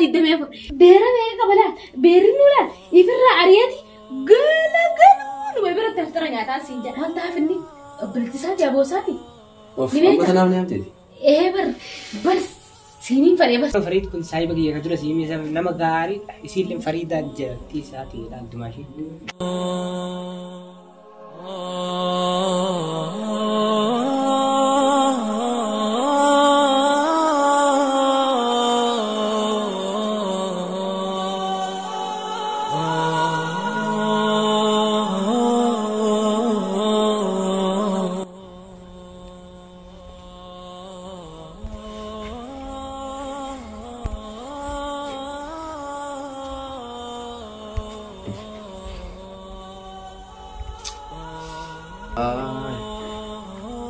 زادي دمي بيرا بيرا قبلا بيرنولا يفرع عرياتي قلا قلون ويبرا تفترن عتال سينجا ما تعرفني بالتسات يا بوساتي ما تنام نامتي إيه بر سينين فريد بس فريد كنت سايبة كي كتير سيمي زمان نما قاري يصير فريدة جرتي ساتي لا دماشي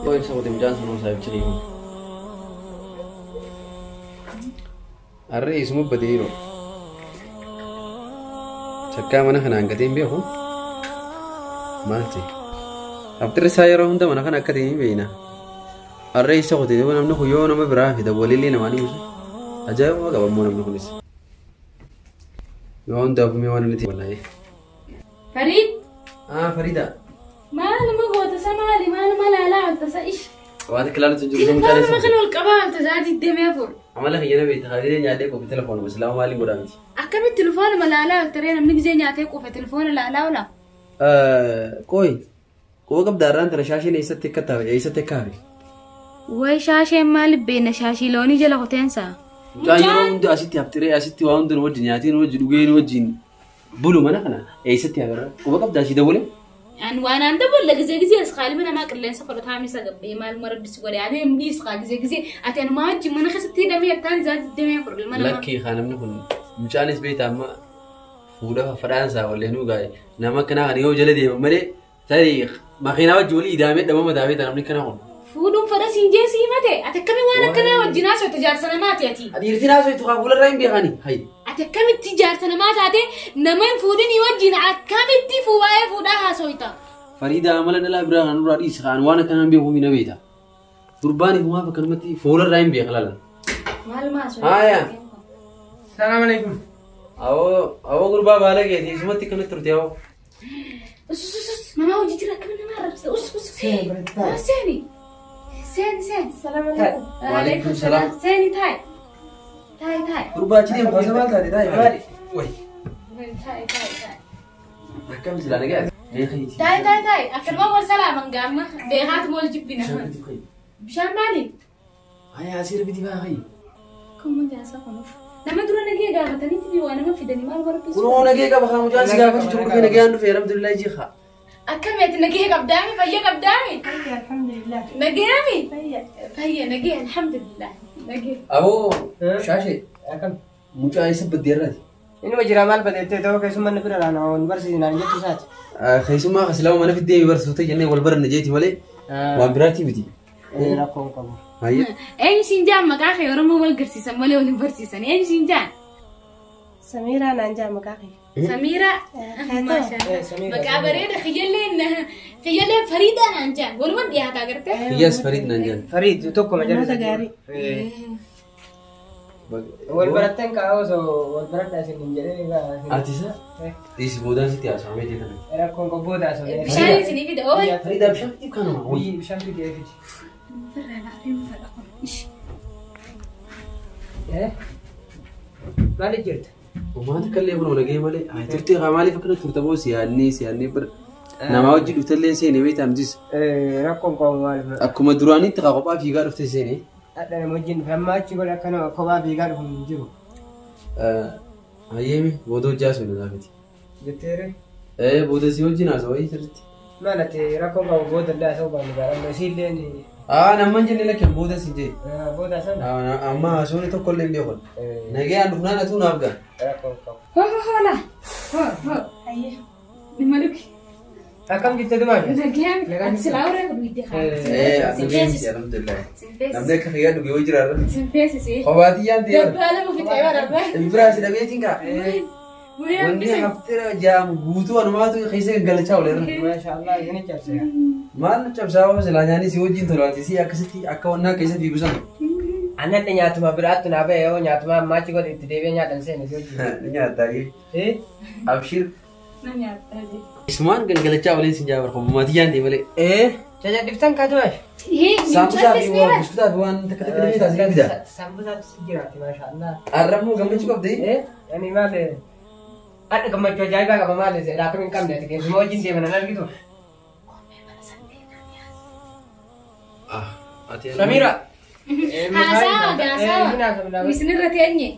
Oi, sahabat Imjan sama saya cerita. Arre ismu badiro. Cakka mana kan angkatin biar ho? Mati. Abdul saya orang dah mana kan angkatin biar ina. Arre isu kau tidak mana huyo nama berah kita boleh li nama ni musuh. Aja mau gak mau nama nulis. Yo anda punya mana ni tiada lagi. فريد Farida. ما لما قوت سمالي ما لا لا تسايش وهذا كلام تجوز إذا مجالس. ما خلوا القبائل تزادي الدم يفور عمله هي نبي تخليني نعديك وبتلفون بس لا مالي مرامي. أكمل التلفون ما لا لا ترى أنا بنجي نعطيك وفي التلفون لا لا ولا كوي كوي داران ترى شاشة ليست تكتاب ليست تكاري. وي شاشة مال بين شاشة لوني جل هتنسى. جاي يوم ده أسيتي أفتري أسيتي وعندن وجنياتين وجدوجين وجين بلو ما نحنا أيست يا غرا كوي ده شيء دولة. يعني وانا عند بقول لك زي اسخالي من ما كلين سفر تامي سقبي مال مرد بسوري يعني مدي اسخال زي اتن ما اجي من خستي دمي الثاني زاد الدمي فرق ما لكي خانم نكون مشانس بيت اما فودا فرنسا ولا هنو جاي نما كنا غنيو جلدي مري تاريخ ما خينا وجولي ادامه دم مدابي تنم كنا هون فودم فرس انجسي متى اتكمي وانا كنا وجناس وتجار سنمات ياتي اديرتي ناس تقابل الرايم بيغني هاي اتكمي تجار سنمات هاتي نمين فودني وجنا اتكمي تي فواي فودها سويتا فريده عملنا لا ابراهيم رئيس خان وانا كان بيهم من بيتا قرباني هو فكرمتي فول الرايم بيغلال مال ما سوي يا السلام عليكم او قربا بالك دي اسمتي كنت ترتياو ما وجيت لك من مره سيني السلام عليكم وعليكم السلام سيني تاي قربا تشدي بوسمال تاي تاي وي تاي كم زلانه قاعد تاي أكل ما وصل من قام بيهات مول جبنا بشان مالي هاي أسير بدي بقى هاي كم من جالسة خنوف لما تروح نجي قاعدة تاني تبي وأنا ما في دني ما أقدر بس كلنا نجي قبل خام جالس قاعد تشوف في نجي عنده في رمضان الله يجيها أكل ميت نجي قدامي فيا قدامي الحمد لله نجيامي فيا نجي الحمد لله نجي أبو شاشة أكم مجا يسب الديرات إنه مجرى مال بدأت توه كيسمى نبرة أنا ونبرسي نانجت سات خيسما خسلوا ما نفدي يبرسوتي جنة والبر نجيتي ولي وابراتي بدي رقم كم هاي أي سينجام مكاخي ورمو والقرسي سمولي ونبرسي سني أي سينجام سميرة نانجا مكاخي سميرة ما شاء الله مكابرين خيالين فريدة نانجا قول ما دي هذا قرته ياس فريد نانجان فريد توكو مجرى تجاري والبرتين كأوسو والبرتة سنجري أرتيسا ديس بودان ستي أسمع ميتي كنا رقم كبودا سوي بشاري سني في دواء فريدة بشكل كيف كانوا وي بشان في ديفيد إيه ما لجرت وما تكلم ولا جاي مالي هاي ترتي غمالي فكرة ترتبو سياني بر نما وجد وتلين سيني بيت أمجس رقم كم مال أكو مدراني تقاقبا في قارف تسيني أنا مجن فما تقول لك أنا كوبا بيقارهم جرو هايمي بودو جاس ولا دافتي جتيري بودو سيول جناس وين ترتي ما نتي رقم كم بود الله سوبا نقارن مسيل لين أنا من جني لك بودو سيجي بودا سنة أما أسوني تو كل اللي بيقول نجي عند فلان أتون أبغى رقم كم لا أيه نملك أكم جت دماغ نجيم سلاورة بيدي خالص سنفيسي الحمد لله نبدأ خيال نجي وجرا سنفيسي خواتي أنتي دبالة ما في تيار الفراش ده بيتينكا وندي هفترة جام غوتو أنا ما تو خيسة قلتشاو لنا ما شاء الله يعني جالسة ما نجيب ساوا سلاني سوى جين ثلاثة سي أكستي أكونا كيسة في بسان Anak nyatuma berat tu nabe yo nyatuma maci kau itu dia nyatan saya ni sih. Nyata lagi. Abshir. Nanya tadi. Isman kan galacha boleh sinjawar ko matiyan di boleh. Caca diftan kau mas. Hei, Sampai sabi mo gusto ta buwan tak ni ta sila bida. Sampai saat sejarah masya Allah. Arab mo gamit cukup deh. Ini mana? Ada kemana cuaca jaga kau mana sih? Dah kami kam deh. Semua jenis dia mana lagi tu? Samira. Hasawa, hasawa. Di sini ratiannya.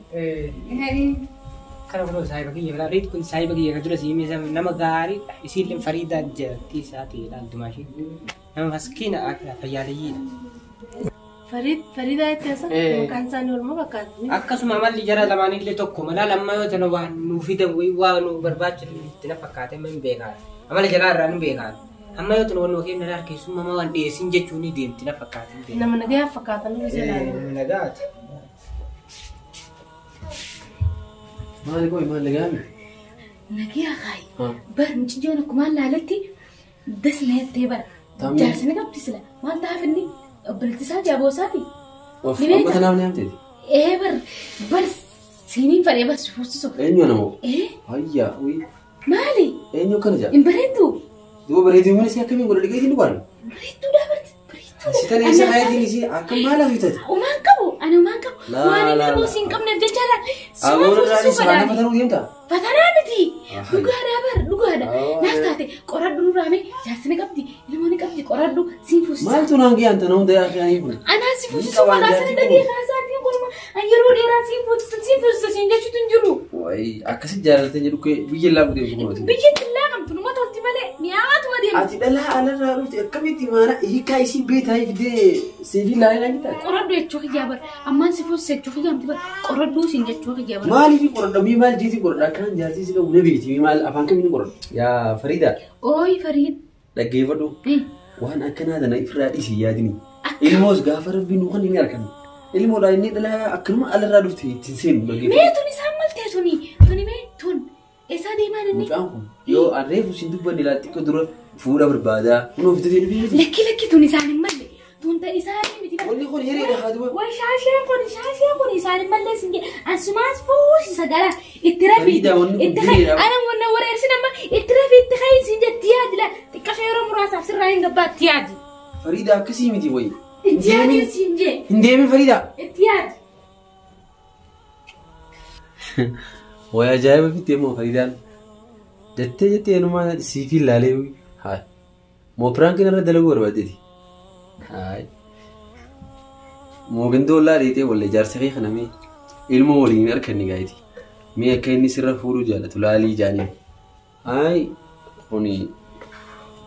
Kalau kalau saya bagi ya, rit pun saya bagi ya. Kalau sih misalnya nama gari, isi lem Farida jadi saat ini dalam tu masih. Nama maskina akla fayaliyin. Farida itu apa? Bukan sanul mau bakat. Akka semua mal dijara zaman ini tu kumala lama itu tu nawan nufida nu berbaca itu nak pakai temen begal. Amal dijara ranu begal. Amma itu nawan nukin nalar kesu mama wan desin je cuni dim tidak pakai. Nama negara fakatan lu jalan. Nagat. Mana kau iman lagi? Nagia kai. Bar mungkin nak kumal lalati. Das net tebar. Jangan nak pislah. Mal dah fini. Berarti saja bosati. Apa tanam ni amti? Bar sini pada bar susu. Enyo namo. Ayya, ui. Mali. Enyo kan aja. Imberetu. Dua beretu mana sih kami gula dikai sini bukan? Beretu dah beretu. Kita ni saya di sini akan malah itu. Uman kamu, anu uman kamu. Wani terus singkam nak jalan. Semua susu pada. Apa tahu dia tak? Patana mati. Duga ada bar, duga ada. Nak kate, korat dulu rame. Jangan sini kapti. Ilmu ni kapti korat dulu sifus. Mal tu nanti anta nong dah akhirnya ibu. Anak sifus semua kasar dah dia kasar dia pun. Anjuru dia sifus sehingga cutun juru. Wai, akasih jalan tu jadi ke bijil lah bude bukan? Bijil lah kamu tu nama tu timale. Miat tu dia. Ati dah lah alat rute kami di mana? Ika isi bet hai vide civil lain lagi tak? Korat dulu cok jabar. Aman sifus cok jam tiba. Korat dulu sehingga cok jabar. Mal ini korat demi mal jadi korat kan jadi sih kau udah biti mal apa kami ini korat? Ya Farida. Oi Farid. Lagi apa tu? Wan akan ada naik Farida sih ya ini. Ilmu gafar binu kan ini akan. Ilmu lain ini adalah akan alat radu tinsin bagi. Me tu ni samal teh tu ni me tun. Esa di mana ni? Yo arif sindu ban dilatih kau dulu fura berbada. Uno itu dia lebih. Laki tu ni saling mal. Tun tak esa ni mesti. Kau ni yeri dah hadu. Wah syasya kau ni saling mal singe. Asmas fus sagala. Itirafi. Ana mau nawar ersi nama itirafi itkhai singe tiad lah. Tikashero murasaf sirrain gabat tiad. Farida kasih miti woi. Tiad singe. Hindemi Farida. Tiad. Wah ajaib itu temu Farida. Jette anu mana civil lalu. Hai. Mau perang kena ada lagu apa tadi? Hai. Mau gendola itu boleh jar sekali kan kami. Ilmu boleh ni arkan ni gaiti. Mi akan ni sirra furu jala tulali jani. Hai. Koni.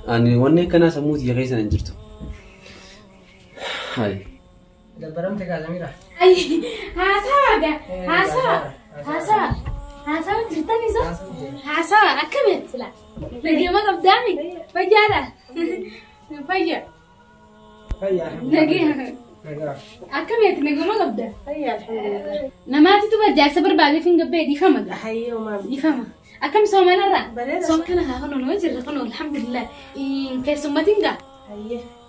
Ani wanne kana samut ya kaisa nanjirtu. Hai. Dah barang tega Samira. Ay, hasa cerita ni so. Hasa akamet sila. Lagi mak abdami. Pajara. Paja. Lagi. Akamet lagi mak abda. Nama itu berjasa berbagi finger bed di fama. Di fama. Akam somana ra. Somana ha kono no jirra kono alhamdulillah. In kesumatin ga.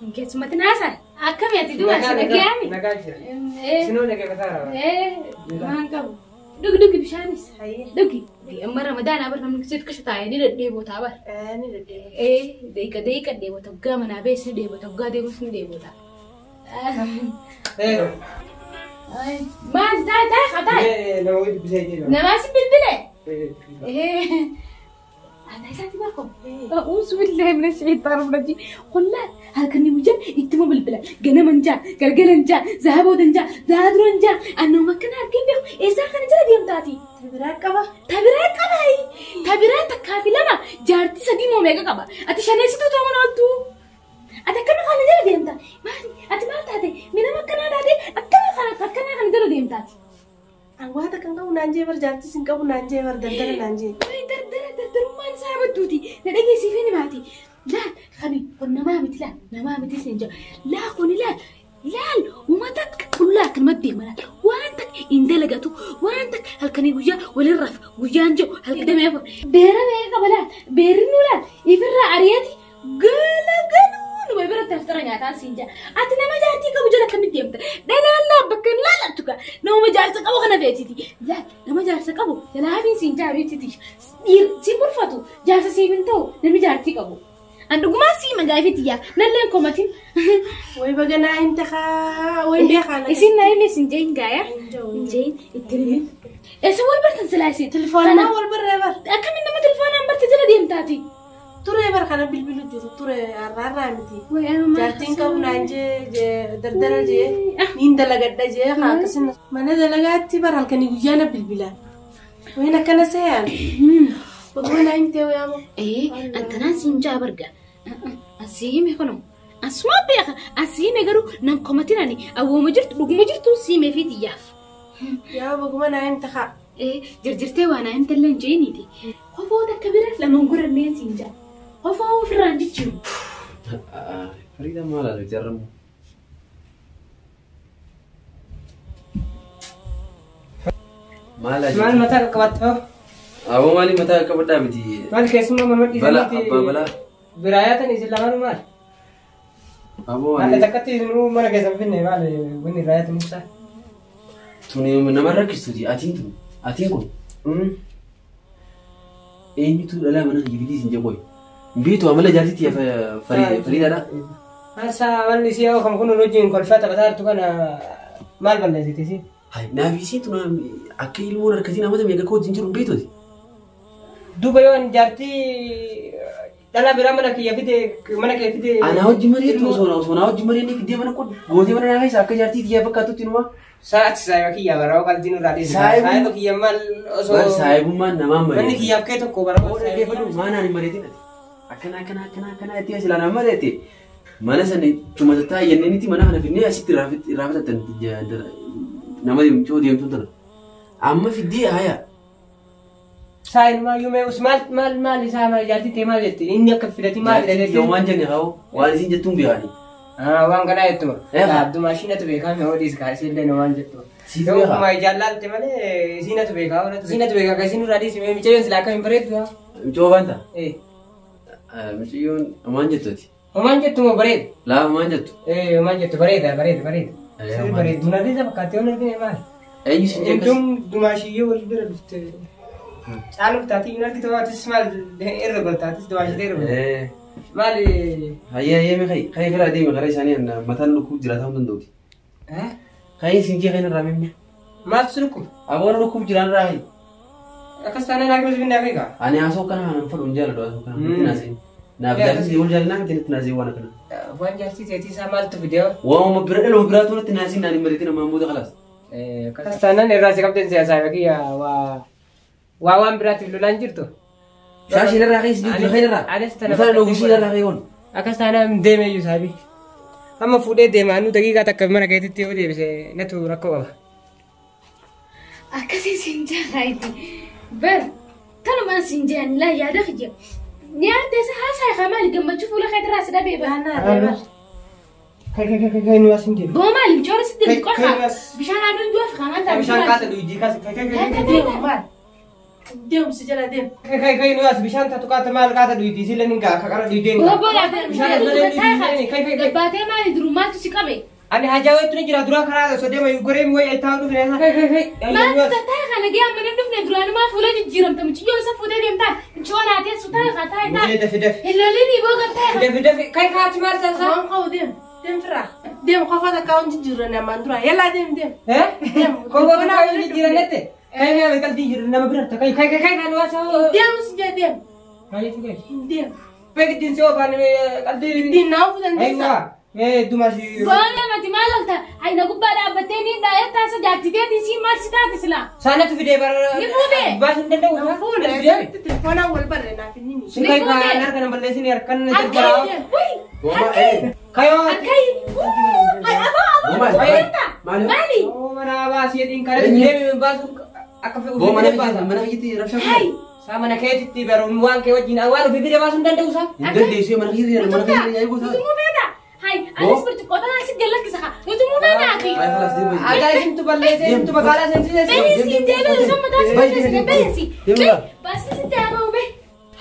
In kesumatin hasa. Akamet itu masih lagi ami. Sino lagi kata. Mangkau. Dugi bishanis. Dugi. Amma Ramadan abar kami kesit kesutaya ni debo tabar. Ni debo. Deika debo togga mana bes ni debo togga debo sini debo ta. Man dah kata. Nama itu bisa jadi. Nama si bilbile. Ada satu bakom. Bismillah min syaitan rajim. Qullah halkan yujan itma bilbila. Gana manja, galgalanja, zahabu danja, zahadranja. Anu makan harkin dia. Esa kan jara diam tadi. Tabirat kaba hai. Tabirat takafilana. Jarti sadi mo mega kaba. Ati shane situ to mon tu. Ati kana kana jara diam ta. Mari, ati mal tadi. Mina makan ada de. Akana kana jara diam tadi. Angwata kan kau nanje berjanji sing kau nanje berdendam nanje. Rumah sahabat tuti. Nadagi si fini mati. La, kami pun nama mati senja. La, kuni la. Lal, umatak kulla kan mati mana. Wantak indelagatu. Wantak halkani guja walirraf. Gujanjo halkada mefa. Bera mega bala. Berinula. Ifirra ariyati. Gala. Nu berat iftara nyaataa siin jaa. Ati nama jaartii qabu jala kamitti deemta? Dhanaan bakka hin laallattu ka. Nama jaarsa qabu kana beektiti. Nama jaarsa qabu jala hafiin siin jaa beektiti. Si bulfatu jaarsa siif hin ta'u namni jaartii qabu. Andugumaa si magaafiti yaa nalleen komatin. Way baganaa hin takaa way beekaa. Isin na hime sin jeen gaaya. Jeen ittiin. Esa wal bartan silaasi. Telefoonaa wal barree bar. Akkamiin nama telefoonaan barte jala deemtaati. Turee bar kana bilbilu jiru turee arraarraa miti. Jaartiin qabu naan jee dardara jee niin dalagadha jee akkasuma mana dalagaatti bar halkanii guyyaana bilbilaan. Wayin akkana seeyaan. Baguma naa hin ta'u yaamo. Antanaan siin jaa barga. Asiime kono. Asuma beeka. Asiime garuu nan komatinani awwooma jirtu dhuguma jirtu siimee fi xiyyaaf. Yaa baguma naa hin takaa. Jirjirtee waa naa hin tallan jeeniiti. Hofoota akka bira lamaan gorannee siin jaa. Hofoo ofirraan jechuun. Fariida maal haa jarramu? Maal mataa qaqqabattoo? Aboo maaliif mataa qaqqabadhaa miti? Maal keessumaa manuma dhiisaniiti? Bala abbaa balaa. Biraa yaatan isin lamaan maal? Aboo Maal takkatti isinuu mana keessan finne maal wanni irraa yaatan ibsaa? Tuni nama rakkistuuti atiin tun atiin kun. Eenyutu dhalaa mana hiyyiitii isin jabooyi? Biitu amala jaartitti fariidaadha. Asa malli si yoo kam kun wajjin kolfaa taphataa jirtu kana maal balleessiti si? Naafisii tun akka ilmoon harkasii namoota meeqa akka wajjin jiru beektuuti. Duuba yoo jaartii dhala biraa mana kiyya fide mana kee fide. Anaa wajjin mari'atu sonaa wajjin mari'annee fiddee mana gootee mana naafisa akka jaartii kiyyaa fakkaatutti numa. Saati saayiba kiyya baraa qaltiin irraa dhiisa. Saayiba kiyya maal osoo. Saayibummaan namaan mari'atu. Manni kiyyaaf kee tokko baraa. Dhaggeeffadhu maanaan hin mari'atin ati. Akkana itti asii laanaan mari'ate. Mana sana cumataa yenneenitti mana kana finnee asitti irraafatan nama coo deemtuun tana. Amma fiddee haaya. Saayin maayyuu mee maal isaa maal jaartii ta'e maal jetti inni akka fidati maal jedhee. Yoo waan jenne haa waan isin jettuun beekani. Waan kanaa jettuma. Abduu maashinatu beekaa mee hodhiis kaasee illee waan jettu. Yoo kuma jaallalte malee isinatu beekaa isinatu beekaa kan isin irraa dhiisi mee micayyoon silaa akka hin bareeddu yaa. Micoo waanta. Micayyoon maan jettuuti. Maan jettu moo bareedu? Laa maan jettu. Maan jettu bareeda. Sirri bareedu. Dunarriisa fakkaatee waan argine maali? Eenyu sin jeekas. Dumaashiyyoo wal bira dhufte. Caaluuf taatee hin argite waatis maal irra galtaatis dumaashitee irra galta. Maali? Hayyee mee kayii fira adeeme gara isaanii mataan lukkuu jiraataa hin danda'uti. Kayii siin kee kan irraa mimme. Maaltu si lukkuuf? Aboon lukkuuf jiraan irraa hayi. Akkas taanee naa kibas binnaa beekaa? Ani haasoo kana hin fudhu hin jaalladhu haasoo kana. Miti naasee. Naaf jaartii wal jaalladhaa miti natti naasee waan akkana. Waan jaartii teetii isaa maaltu fidee? Waanuma bira dhaloo biraatu natti naasee naan hin mariitiin ammaan booda khalaas. Akkas taanaan irraa si qabdeen siyaasaa bakiyya waan biraatiif lolaan jirtu. Shaashii irraa keessa jirtu kan irraa. Mufana dhoogushii irraa keeyoon. Akkas taanaan deemeeyyuu saabii. Amma fuudhee deemaa nu daqiiqaa takka mana keetitti yoo deebise natu rakkoo qaba. Akkasii siin jaalaiti. Bar kanumaan siin jaan laa yaada kiyya. Nyaatessa haasaa kamaali gammachuu fuula keetirraa si dhabee baanaa. Kai nu asin deemu. Boo maali joora si deemu qofa. Bishaan aduu iddoo fi kamaan taa'u. Bishaan kaasa dhuunjii kaasa. Deemu si jala deemu. Kai nu as bishaan taatu kaata maal kaasa dhuunjii si lani gaa kakara dhuunjii. Boo bishaan dabbaatee maali duru maaltu si qabe. Ani hajaa wayitu ni jira dura karaa osoo deema goree mi wayii ta'uu dhufe. Maaltu taa'e kana gee amma nan dhufne duraanuma fuula jijjiiramta michiyyoo isa fuudhee deemtaa. Michoo naatee su taa'e kaa taa'e taa'e. Hilaalini boo kan taa'e. Kai kaati maal taasisaa? Waan qabu deemu. Deemu firaa. Deemu qofa takka waan jijjiirran ammaan dura. Yallaa deemu deemu. Deemu. Konkoo naa waan jijjiirran nette. Kai yaa qalbii jiru nama biratta kai kan waasa. Deemu si jee deemu. Maal jechuun kai? Deemu. Beektiin si oofaan qalbii. Ittiin naa ofu dandeessaa. Dumashi. Boona mati maal olta? Ayna gubbaa dhaabbattee ni dhaa'ee taasa jaartiteeti si maal si taate sila. Saanatu fidee bara. Ni fuudhee. Baasin danda'u. Fuudhee. Telefoonaan wal barree naaf inni. Si kai kaan harka nama balleessin harkan na jira. Kayo. Harkai. Maali? Maali? Mana baasii dhiin kana deemee baasu akka fe'u. Boo mana kiyyatti rabshaa. Saa mana keetitti baruun waan kee wajjin waan ofii fidee baasuu hin danda'u saa. Hin dandeessu mana kiyyatti yaa'uu gosa. Hai, anis bercakap si galak kisah. Itu mau mana aki? Ada itu balese itu bagala sensi. Bensin dia tu sama dah sensi. Bensin. Bas si dia mau be.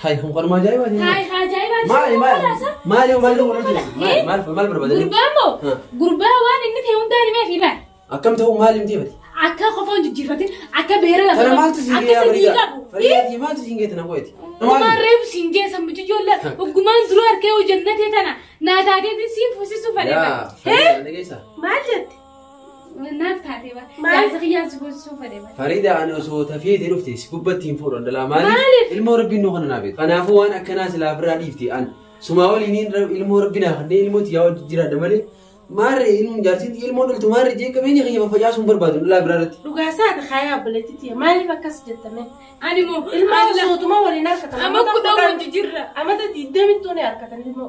هاي هم قالوا ما جاي وادي هاي جاي ما بربادي قربان وان انك يوم داري ما في بقى أكم تو مالي متيبتي akka qofaan jijjiirfatin akka beera lafa أنا ما تسيجي يا فريدة ما تسيجي تناقويتي ما ريب سينجي سمجي جولا وقمان درو أركي وجنتي تنا ناداتي تسين فوسي سوفا يا فريدة أنا جيسا ما جد نافت هاتي با يا زغيا سوفا دي با فريدة أنا صوتها في دروفتي سكوبتين فور عند لا مالي المورب إنه خلنا نبيت أنا فو أنا كناس لا براديفتي أنا سماولي نين المورب بنا خلني الموت يا جرا دمالي ماري ilmu jartin ilmu dul tumari je kameni khiya fajas umbar badu la brarati dhugaasa ka khaya balati mali bakas jettame ani mo ilmu sotuma walina ka ama kudo jijirra ama da didami tone arkatan ilmu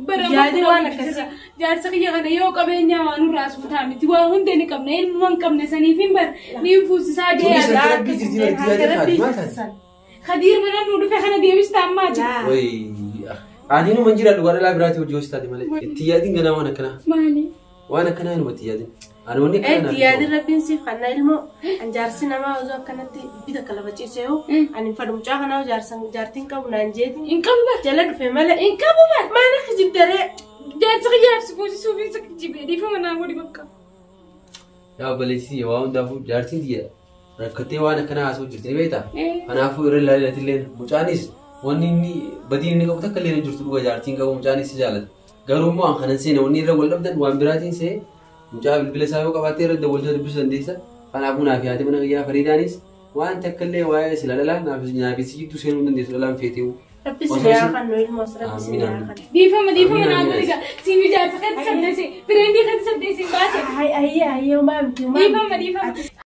bara yaadi wana kasi jaar sakiya kana yo qabenya wanu rasu tamiti wa hunde ni qabne ilmu wan qabne sanifin bar ni fusisa de khadir mana nudu fe khana demis tamma oi أنا إنه منجرا دوغارا لا براتي وجوز تادي مالك تيادين غنا وانا كنا إنه تيادين أنا وني كنا تيادين ربين سيف خنا علمه أن جارسين ما وزوج كنا بيدا كلا بتشي سيو أنا فدم جا خنا وجارسين جارتين كابو نانجيتي إن كابو بات جلد في ملا إن كابو بات ما أنا خجيب دري جارسين جاب سبوسي سوفي سكتي بدي فما ناموري بكا يا بليسي واون دافو جارتين ديا ركتي وانا كنا أسوي جرتي بيتا أنا أفو يرلا لا تلين مجانيس وني بدي إني قبضة كلنا جرت لوجا جارتين كابو مجاني سجالت قالوا ما خلنا سينا وني رجول أبدا وان براتين سه مجاب البلساوي كباتير الدول جد بسنديسا أنا أبونا في هذه من غيا فريدانيس وان تكلي واي سلا لا نافس سيجي تسير من ديس ولا مفيتيو ربي سيا خنو المصرف سيا خن دي فما ناموري كا سيبي جات سكت سدسي بريندي خد سدسي باسه هاي وما بتي دي فما